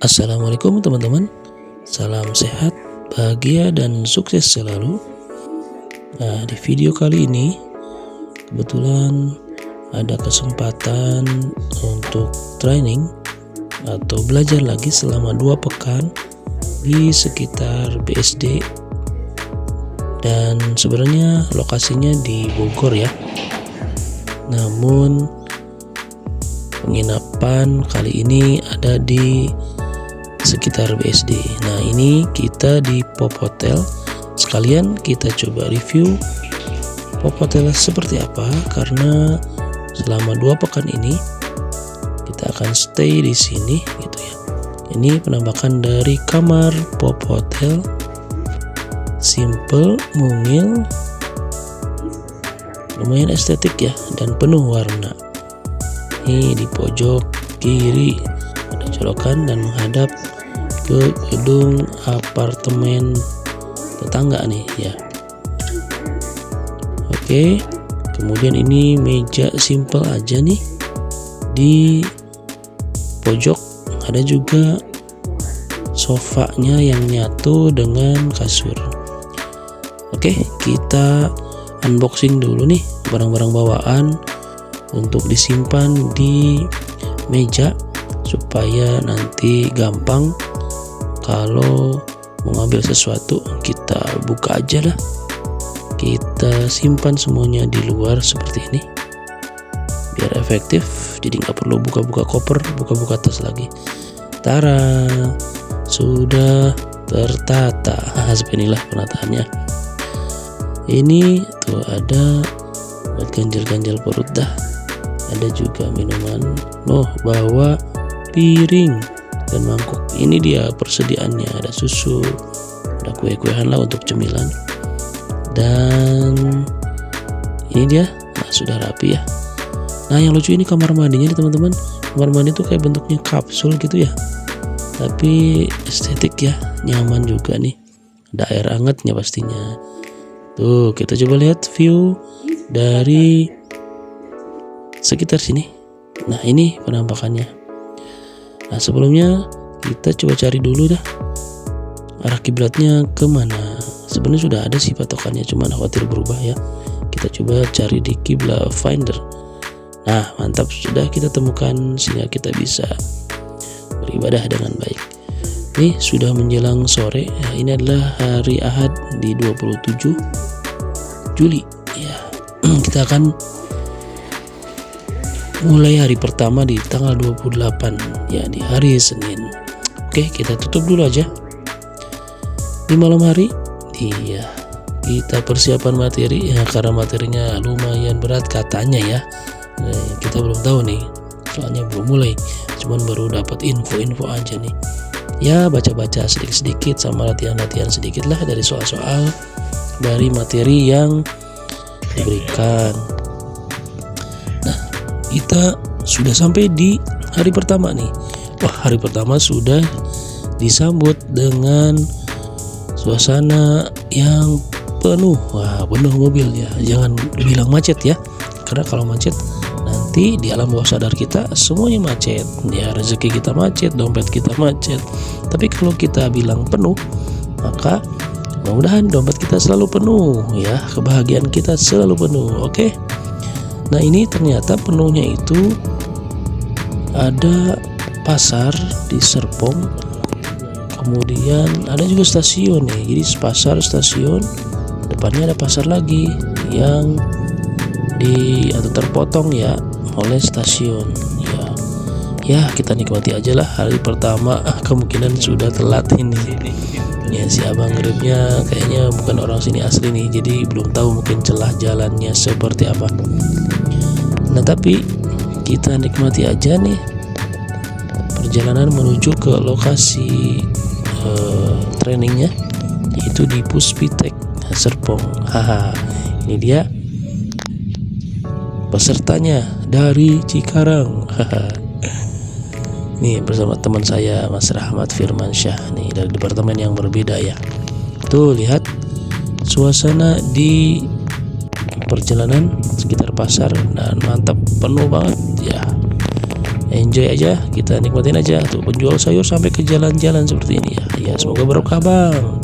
Assalamualaikum teman-teman. Salam sehat, bahagia, dan sukses selalu. Nah, di video kali ini kebetulan ada kesempatan untuk training atau belajar lagi selama 2 pekan di sekitar BSD, dan sebenarnya lokasinya di Bogor ya. Namun penginapan kali ini ada di sekitar BSD. Nah, ini kita di Pop Hotel. Sekalian kita coba review Pop Hotel seperti apa, karena selama 2 pekan ini kita akan stay di sini gitu ya. Ini penampakan dari kamar Pop Hotel. Simple, mungil, lumayan estetik ya, dan penuh warna. Ini di pojok kiri ada colokan dan menghadap ke gedung apartemen tetangga nih ya. Oke, kemudian ini meja simple aja nih. Di pojok ada juga sofanya yang nyatu dengan kasur. Oke, kita unboxing dulu nih barang-barang bawaan untuk disimpan di meja supaya nanti gampang kalau mau ngambil sesuatu. Kita buka aja lah, kita simpan semuanya di luar seperti ini biar efektif, jadi nggak perlu buka-buka koper, buka-buka tas lagi. Tara, sudah tertata. Seperti inilah penataannya. Ini tuh ada buat ganjal-ganjal perut dah. Ada juga minuman. Bawa piring dan mangkuk. Ini dia persediaannya. Ada susu, ada kue-kuean lah untuk cemilan. Dan ini dia. Nah, sudah rapi ya. Nah, yang lucu ini kamar mandinya nih teman-teman. Kamar mandi tuh kayak bentuknya kapsul gitu ya, tapi estetik ya, nyaman juga nih. Ada air hangatnya pastinya. Tuh, kita coba lihat view dari sekitar sini. Nah, ini penampakannya. Nah, sebelumnya kita coba cari dulu dah arah kiblatnya kemana. Sebenarnya sudah ada sih patokannya, cuman khawatir berubah ya. Kita coba cari di Kiblat Finder. Nah, mantap, sudah kita temukan sehingga kita bisa beribadah dengan baik. Ini sudah menjelang sore. Nah, ini adalah hari Ahad di 27 Juli ya. Kita akan mulai hari pertama di tanggal 28 ya, di hari Senin. Oke, kita tutup dulu aja. Di malam hari iya, kita persiapan materi ya, karena materinya lumayan berat katanya ya. Kita belum tahu nih, soalnya belum mulai, cuman baru dapat info-info aja nih ya. Baca-baca sedikit-sedikit sama latihan-latihan sedikit lah dari soal-soal dari materi yang diberikan. Nah, kita sudah sampai di hari pertama nih. Wah, hari pertama sudah disambut dengan suasana yang penuh. Wah, penuh mobil ya. Jangan bilang macet ya, karena kalau macet nanti di alam bawah sadar kita semuanya macet ya. Rezeki kita macet, dompet kita macet. Tapi kalau kita bilang penuh, maka mudah-mudahan dompet kita selalu penuh ya, kebahagiaan kita selalu penuh. Oke. Nah, ini ternyata penuhnya itu ada pasar di Serpong, kemudian ada juga stasiun nih. Jadi pasar, stasiun, depannya ada pasar lagi yang atau terpotong ya oleh stasiun ya. Kita nikmati aja lah hari pertama. Kemungkinan sudah telat ini ya, si abang grabnya kayaknya bukan orang sini asli nih, jadi belum tahu mungkin celah jalannya seperti apa. Nah, tapi kita nikmati aja nih perjalanan menuju ke lokasi trainingnya, yaitu di Puspitek Serpong. Ini dia pesertanya dari Cikarang. Nih bersama teman saya Mas Rahmat Firmansyah nih, dari departemen yang berbeda ya. Tuh, lihat suasana di perjalanan sekitar pasar dan mantap, penuh banget ya. enjoy aja, kita nikmatin aja. Tuh penjual sayur sampai ke jalan-jalan seperti ini ya. Ya semoga berkah bang.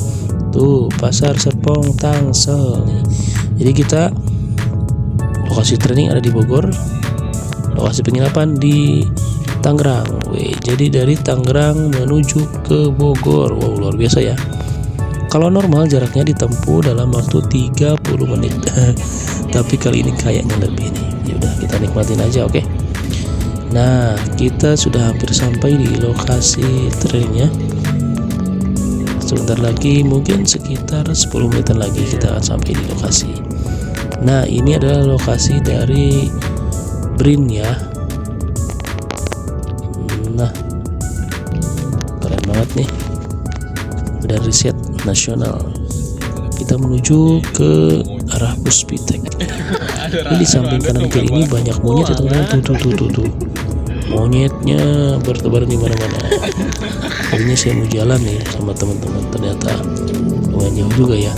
Tuh pasar Serpong Tangsel nih. Jadi kita lokasi training ada di Bogor, lokasi penginapan di Tangerang. Jadi dari Tangerang menuju ke Bogor. Wow, luar biasa ya. Kalau normal jaraknya ditempuh dalam waktu 30 menit. Tapi kali ini kayaknya lebih nih. Ya udah kita nikmatin aja, oke. Nah, kita sudah hampir sampai di lokasi trailnya. Sebentar lagi, mungkin sekitar 10 menitan lagi kita akan sampai di lokasi. Nah, ini adalah lokasi dari BRIN ya. Nah, keren banget nih. Badan Riset Nasional. Kita menuju ke arah Puspitek. Ini di samping kanan kiri ini banyak monyet ya teman-teman. Tuh. Monyetnya bertebaran di mana-mana. Akhirnya saya mau jalan nih sama teman-teman, ternyata lumayan jauh juga ya.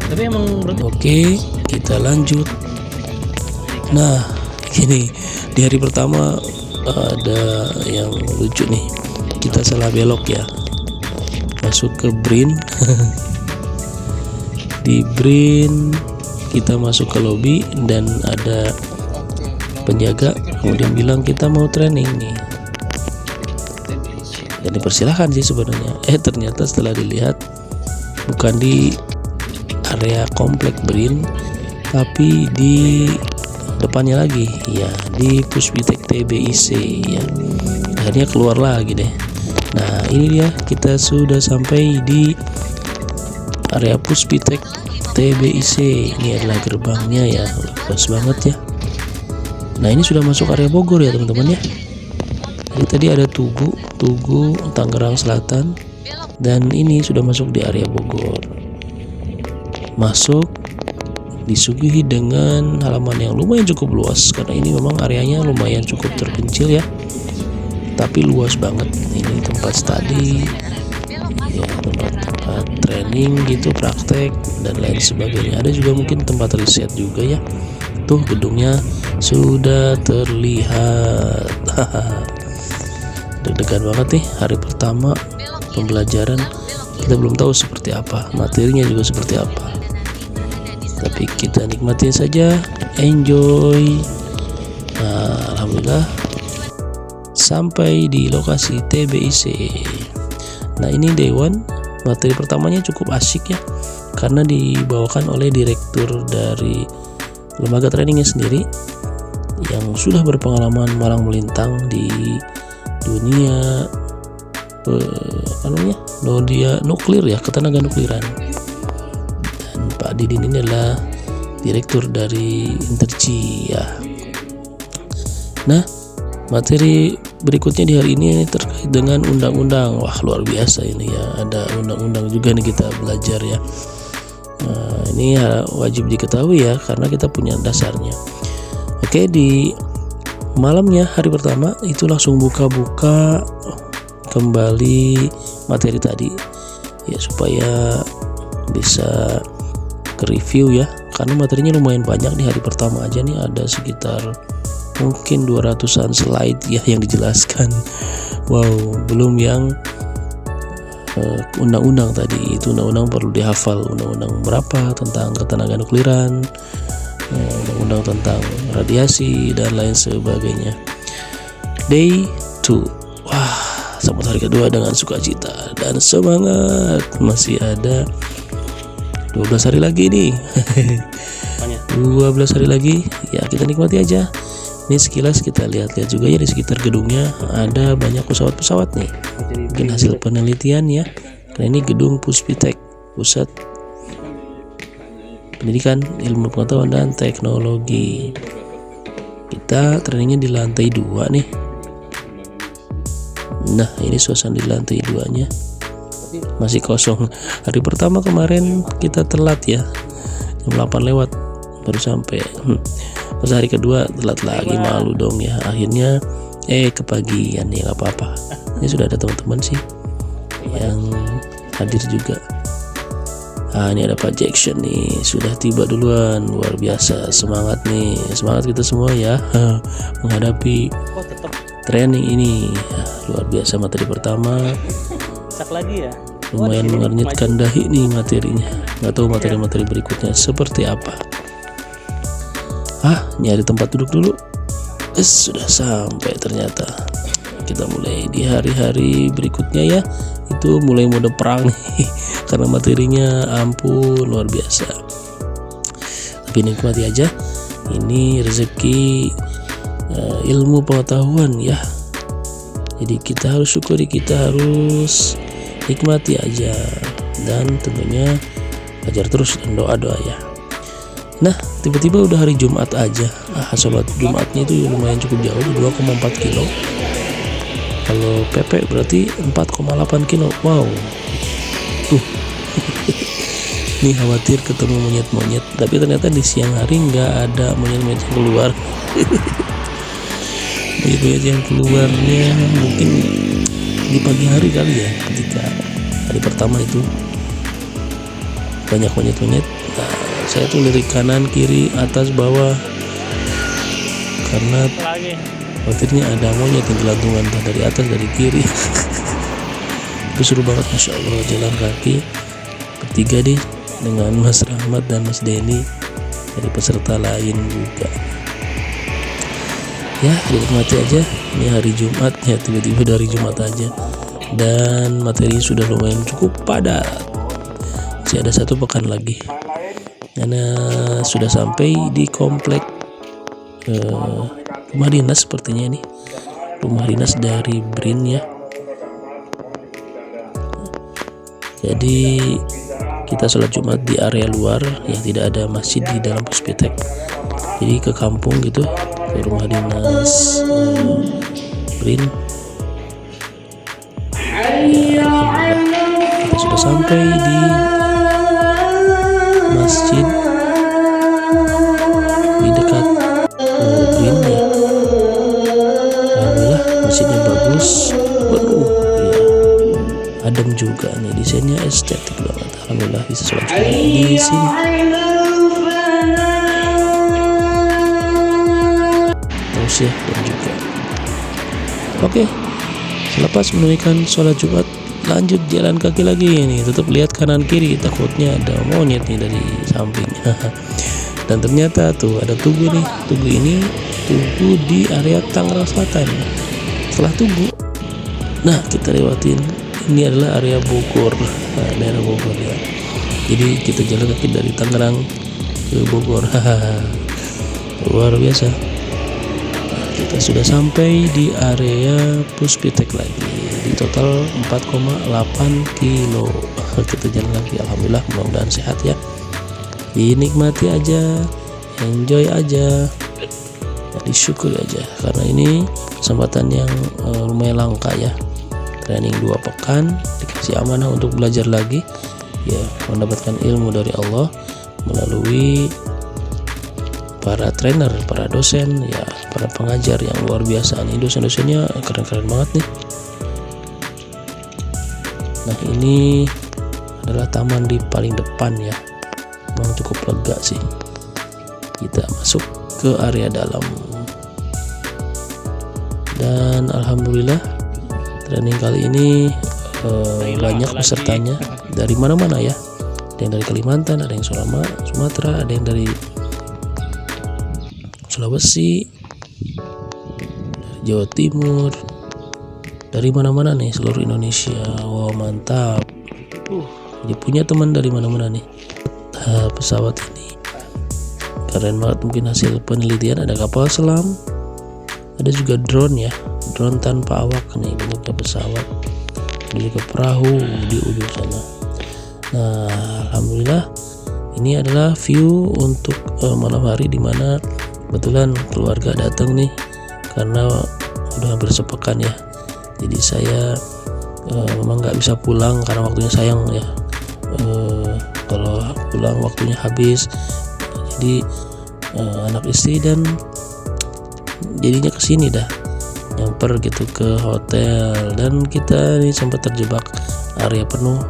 Tapi emang oke, kita lanjut. Nah, ini di hari pertama ada yang lucu nih. Kita salah belok ya. Masuk ke BRIN. Di BRIN kita masuk ke lobby dan ada penjaga kemudian bilang kita mau training nih. Dan dipersilahkan sih sebenarnya. Ternyata setelah dilihat bukan di area komplek BRIN tapi di depannya lagi ya, di Puspitek TBIC ya. Akhirnya keluar lagi deh. Nah, ini dia, kita sudah sampai di area Puspitek TBIC. Ini adalah gerbangnya ya, luas banget ya. Nah, ini sudah masuk area Bogor ya teman-teman ya. Jadi tadi ada Tugu Tangerang Selatan, dan ini sudah masuk di area Bogor. Masuk disuguhi dengan halaman yang lumayan cukup luas, karena ini memang areanya lumayan cukup terpencil ya, tapi luas banget. Ini tempat study ya, tempat training gitu, praktek dan lain sebagainya. Ada juga mungkin tempat riset juga ya. Tuh gedungnya sudah terlihat. Deg-degan banget nih hari pertama pembelajaran. Kita belum tahu seperti apa, materinya juga seperti apa, tapi kita nikmatin saja, enjoy. Nah, alhamdulillah sampai di lokasi TBIC. Nah, ini day one. Materi pertamanya cukup asik ya, karena dibawakan oleh direktur dari lembaga trainingnya sendiri yang sudah berpengalaman malang melintang di dunia dunia nuklir ya, ketenaga nukliran. Dan Pak Didin ini adalah direktur dari Intergy ya. Nah, materi berikutnya di hari ini terkait dengan undang-undang. Wah, luar biasa ini ya, ada undang-undang juga nih kita belajar ya. Nah, ini wajib diketahui ya, karena kita punya dasarnya. Oke, di malamnya hari pertama itu langsung buka-buka kembali materi tadi ya, supaya bisa ke review ya, karena materinya lumayan banyak di hari pertama aja nih, ada sekitar mungkin 200-an slide ya yang dijelaskan. Wow, belum yang undang-undang tadi. Itu undang-undang perlu dihafal, undang-undang berapa tentang ketenaga nukliran, undang-undang tentang radiasi dan lain sebagainya. Day 2. Wah, sambut hari kedua dengan sukacita dan semangat. Masih ada 12 hari lagi nih. 12 hari lagi ya, kita nikmati aja. Ini sekilas kita lihat-lihat juga ya, di sekitar gedungnya ada banyak pesawat-pesawat nih. Mungkin hasil penelitian ya. Karena ini gedung Puspitek, Pusat Pendidikan, Ilmu Pengetahuan dan Teknologi. Kita trainingnya di lantai 2 nih. Nah, ini suasana di lantai 2-nya. Masih kosong. Hari pertama kemarin kita telat ya. Jam 8 lewat baru sampai. Pas hari kedua telat lagi, malu dong ya. Akhirnya kepagian ya, nggak apa-apa. Ini sudah ada teman-teman sih yang hadir juga. Nah, ini ada Pak Jackson nih, sudah tiba duluan. Luar biasa, semangat nih, semangat kita semua ya menghadapi training ini. Luar biasa materi pertama. Sak lagi ya. Lumayan mengernyitkan dahi nih materinya. Nggak tahu materi-materi berikutnya seperti apa. Nyari tempat duduk dulu. Sudah sampai ternyata. Kita mulai di hari-hari berikutnya ya. Itu mulai mode perang nih. Karena materinya ampun luar biasa. Tapi nikmati aja. Ini rezeki ilmu pengetahuan ya. Jadi kita harus syukuri, kita harus nikmati aja, dan tentunya ajar terus dan doa-doa ya. Nah, tiba-tiba udah hari Jumat aja. Sholat Jumatnya itu lumayan cukup jauh, 2,4 kilo. Kalau PP berarti 4,8 kilo. Wow. Nih khawatir ketemu monyet-monyet, tapi ternyata di siang hari nggak ada monyet-monyet yang keluar. Monyet-monyet yang keluarnya mungkin di pagi hari kali ya, ketika hari pertama itu banyak monyet-monyet. Nah, saya tuh lirik kanan, kiri, atas, bawah, karena khawatirnya ada monyet yang gelantungan dari atas, dari kiri. Itu seru banget, Masya Allah. Jalan kaki bertiga deh dengan Mas Rahmat dan Mas Denny dari peserta lain juga. Ya, dinikmati aja. Ini hari Jumat ya, tiba-tiba dari Jumat aja, dan materi sudah lumayan cukup padat. Masih ada 1 pekan lagi, karena sudah sampai di komplek rumah dinas sepertinya ini, rumah dinas dari BRIN ya. Jadi kita sholat Jumat di area luar yang tidak ada masjid di dalam Puspitek. Jadi ke kampung gitu, ke rumah dinas BRIN. Ya, kita sudah sampai di masjid di dekat BRIN ya. Alhamdulillah masjidnya bagus, penuh ya, adem juga nih, desainnya estetik banget. Alhamdulillah bisa sholat Jumat di sini. Ya, dan juga oke, selepas menunaikan sholat Jumat lanjut jalan kaki lagi nih. Tetap lihat kanan kiri, takutnya ada monyet nih dari samping. Dan ternyata tuh ada tugu nih. Tugu ini tugu di area Tangerang Selatan. Setelah tugu, nah kita lewatin, ini adalah area Bogor, daerah Bogor ya. Jadi kita jalan kaki dari Tangerang ke Bogor. Luar biasa. Kita sudah sampai di area Puspitek lagi, di total 4,8 kilo. Kita jalan lagi, alhamdulillah, mudah-mudahan sehat ya. Dinikmati aja, enjoy aja, disyukuri aja, karena ini kesempatan yang lumayan langka ya. Training 2 pekan, dikasih amanah untuk belajar lagi ya, mendapatkan ilmu dari Allah melalui para trainer, para dosen ya, para pengajar yang luar biasa nih. Dosen-dosennya keren-keren banget nih. Nah, ini adalah taman di paling depan ya. Memang cukup lega sih. Kita masuk ke area dalam, dan alhamdulillah training kali ini banyak pesertanya dari mana-mana ya. Ada yang dari Kalimantan, ada yang Sumatera, ada yang dari Sulawesi, dari Jawa Timur, dari mana-mana nih, seluruh Indonesia. Wow, mantap. Jadi punya teman dari mana-mana nih. Pesawat ini keren banget, mungkin hasil penelitian. Ada kapal selam, ada juga drone ya, drone tanpa awak nih, bentuknya pesawat. Ada juga perahu di ujung sana. Nah, alhamdulillah ini adalah view untuk malam hari, dimana kebetulan keluarga datang nih karena udah hampir sepekan ya. Jadi saya memang nggak bisa pulang karena waktunya sayang ya. Kalau pulang waktunya habis. Jadi anak istri dan jadinya kesini dah, nyamper gitu ke hotel, dan kita nih sempat terjebak area penuh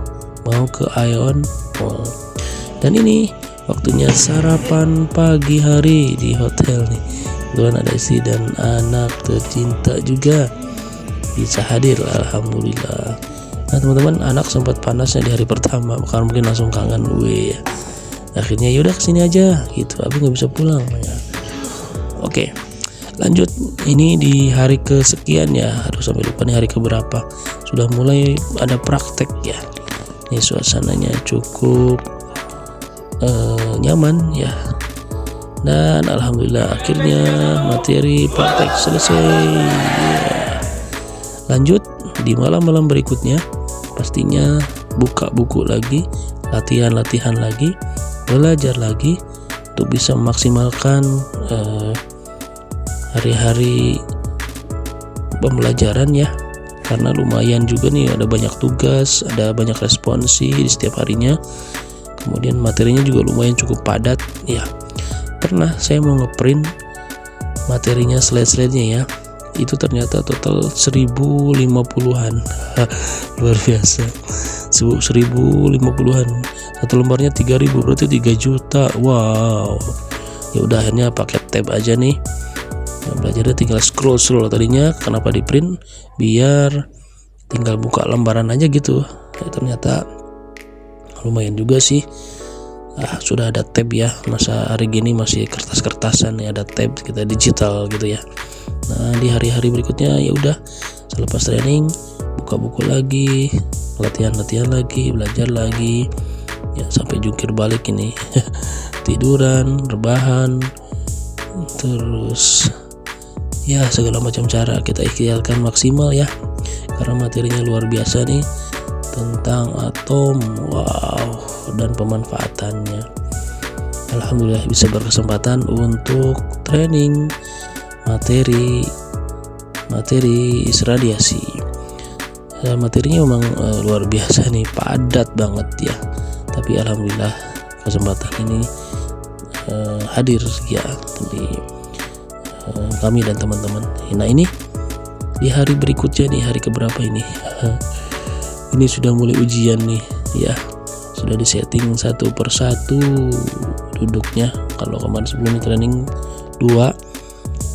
mau ke Ion Mall. Dan ini waktunya sarapan pagi hari di hotel nih. kebetulan ada istri dan anak tercinta juga bisa hadir, alhamdulillah. Nah teman-teman, anak sempat panasnya di hari pertama karena mungkin langsung kangen gue ya. Akhirnya yaudah kesini aja gitu, abi nggak bisa pulang ya. Oke, lanjut. Ini di hari kesekian ya, aduh sampai lupa nih hari keberapa. Sudah mulai ada praktek ya. Ini suasananya cukup nyaman ya. Dan alhamdulillah akhirnya materi praktek selesai ya. Lanjut di malam-malam berikutnya, pastinya buka buku lagi, latihan lagi, belajar lagi untuk bisa memaksimalkan hari-hari pembelajaran ya, karena lumayan juga nih, ada banyak tugas, ada banyak responsi di setiap harinya. Kemudian materinya juga lumayan cukup padat ya. Pernah saya mau ngeprint materinya, slide-slide-nya ya, itu ternyata total 1050-an. Luar biasa, 1050-an. Satu lembarnya 3000, berarti 3 juta. Wow. Ya udah akhirnya pakai tab aja nih. Nah, belajarnya tinggal scroll. Tadinya kenapa di print, biar tinggal buka lembaran aja gitu. Ya, ternyata lumayan juga sih. Sudah ada tab ya, masa hari gini masih kertas-kertasan ya, ada tab, kita digital gitu ya. Nah di hari-hari berikutnya ya udah, selepas training buka buku lagi, latihan lagi, belajar lagi ya, sampai jungkir balik ini. Tiduran, rebahan, terus ya segala macam cara kita ikhtiarkan maksimal ya, karena materinya luar biasa nih tentang atom. Wow, dan pemanfaatannya. Alhamdulillah bisa berkesempatan untuk training materi radiasi. Materinya memang luar biasa nih, padat banget ya. Tapi alhamdulillah kesempatan ini hadir ya di kami dan teman-teman. Nah ini di hari berikutnya nih, hari keberapa ini? Ini sudah mulai ujian nih ya. Sudah disetting satu persatu duduknya. Kalau kemarin sebelumnya training 2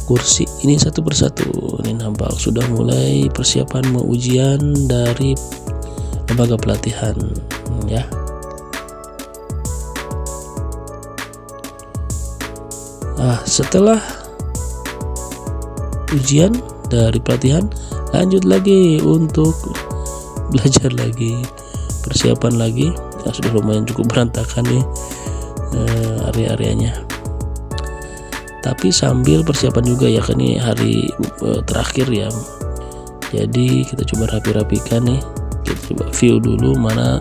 kursi, ini satu persatu. Ini nampak sudah mulai persiapan mau ujian dari lembaga pelatihan ya. Setelah ujian dari pelatihan, lanjut lagi untuk belajar lagi, persiapan lagi. Sudah lumayan cukup berantakan nih area-areanya, tapi sambil persiapan juga ya, kan ini hari terakhir ya. Jadi kita coba rapi-rapikan nih, kita coba view dulu mana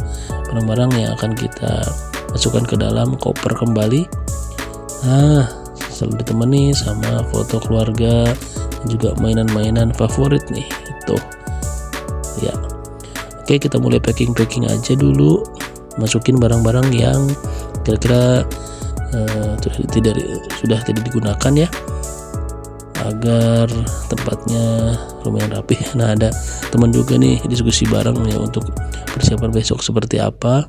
barang-barang yang akan kita masukkan ke dalam koper kembali. Selalu ditemani sama foto keluarga dan juga mainan-mainan favorit nih itu ya. Oke, kita mulai packing aja dulu, masukin barang-barang yang kira-kira sudah tidak digunakan ya, agar tempatnya lumayan rapi. Nah ada teman juga nih diskusi bareng ya untuk persiapan besok seperti apa.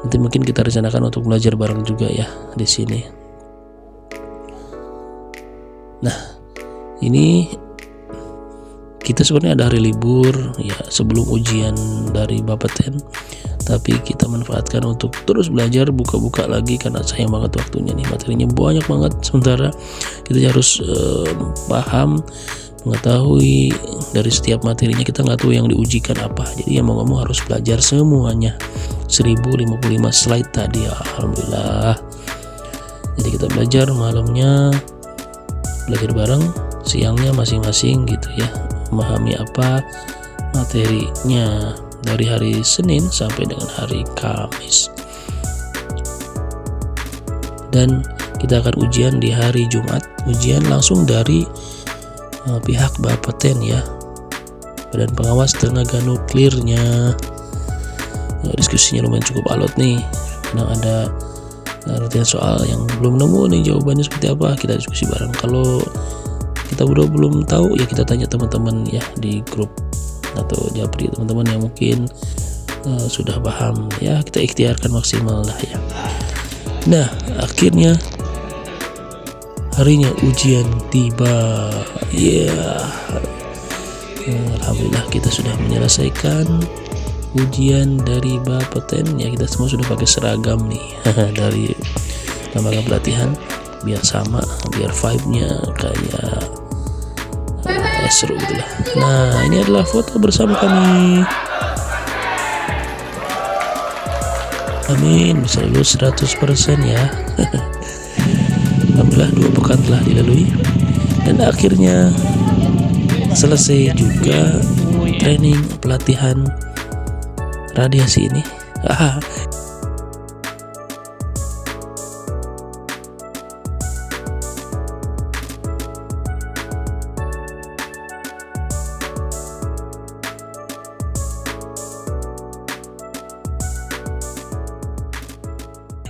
Nanti mungkin kita rencanakan untuk belajar bareng juga ya di sini. Nah ini kita sebenarnya ada hari libur ya sebelum ujian dari Bapeten, tapi kita manfaatkan untuk terus belajar, buka-buka lagi karena sayang banget waktunya nih, materinya banyak banget. Sementara kita harus paham, mengetahui dari setiap materinya, kita nggak tahu yang diujikan apa. Jadi ya mau nggak mau harus belajar semuanya. 1055 slide tadi ya, alhamdulillah. Jadi kita belajar malamnya, belajar bareng, siangnya masing-masing gitu ya, memahami apa materinya dari hari Senin sampai dengan hari Kamis. Dan kita akan ujian di hari Jumat, ujian langsung dari pihak Bapeten ya, Badan Pengawas Tenaga Nuklirnya. Diskusinya lumayan cukup alot nih, kadang ada latihan soal yang belum nemu nih jawabannya seperti apa, kita diskusi bareng. Kalau kita belum tahu ya kita tanya teman-teman ya di grup atau japri, teman-teman yang mungkin sudah paham ya, kita ikhtiarkan maksimal lah ya. Nah akhirnya harinya ujian tiba. Alhamdulillah kita sudah menyelesaikan ujian dari Bapeten ya. Kita semua sudah pakai seragam nih dari lembaga pelatihan, biar sama, biar vibe-nya kayak seru gitu lah. Nah, ini adalah foto bersama kami. Amin, bisa lulus 100% ya. Alhamdulillah 2 pekan telah dilalui dan akhirnya selesai juga training pelatihan radiasi ini.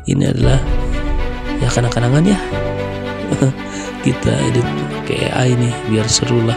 Ini adalah ya kenang-kenangan ya. Kita edit pakai AI nih biar seru lah.